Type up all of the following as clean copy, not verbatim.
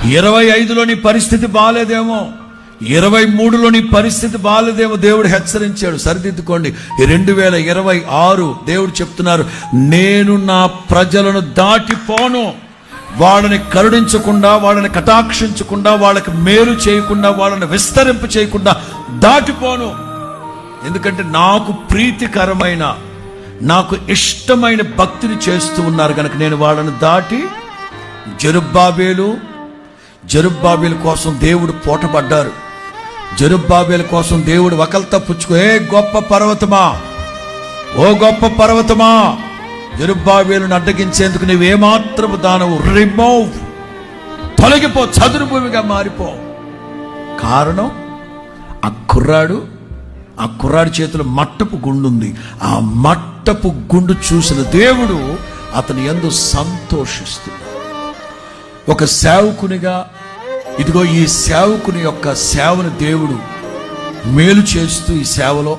25లో నీ పరిస్థితి బాగాలేదేమో, 23లో నీ పరిస్థితి బాగాలేదేమో, దేవుడు హెచ్చరించాడు. సరిదిద్దుకోండి. 2026 దేవుడు చెప్తున్నారు, నేను నా ప్రజలను దాటిపోను. వాళ్ళని కరుణించకుండా, వాళ్ళని కటాక్షించకుండా, వాళ్ళకి మేలు చేయకుండా, వాళ్ళని విస్తరింప చేయకుండా దాటిపోను. ఎందుకంటే నాకు ప్రీతికరమైన, నాకు ఇష్టమైన భక్తిని చేస్తూ ఉన్నారు కనుక నేను వాళ్ళని దాటి. జెరుబ్బాబేలు కోసం దేవుడు పోటపడ్డారు. జెరుబ్బాబేలు కోసం దేవుడు వకల్తా పుచ్చుకో, ఏ గొప్ప పర్వతమా, ఓ గొప్ప పర్వతమా, జెరుబ్బాబేలును అడ్డగించేందుకు నువ్వేమాత్రము దానవు, రిమూవ్, తొలగిపో, చదురు భూమిగా మారిపో. కారణం ఆ కుర్రాడి చేతిలో మట్టపు గుండు ఉంది. ఆ మట్టపు గుండు చూసిన దేవుడు అతని యందు సంతోషిస్తున్నాడు. ఒక సేవకునిగా ఇదిగో ఈ సేవకుని యొక్క సేవను దేవుడు మేలు చేస్తూ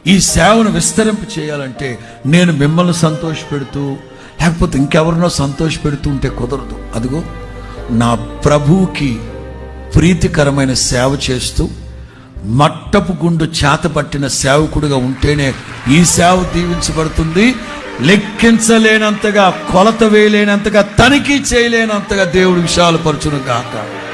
ఈ సేవను విస్తరింప చేయాలంటే నేను మిమ్మల్ని సంతోషపెడుతూ లేకపోతే ఇంకెవరినో సంతోషపెడుతూ ఉంటే కుదరదు. అదిగో నా ప్రభువుకి ప్రీతికరమైన సేవ చేస్తూ మట్టపు గుండు చేతపట్టిన సేవకుడిగా ఉంటేనే ఈ సేవ దీవించబడుతుంది. లెక్కించలేనంతగా, కొలత వేయలేనంతగా, తనిఖీ చేయలేనంతగా దేవుడు విశాలపరచును గాక.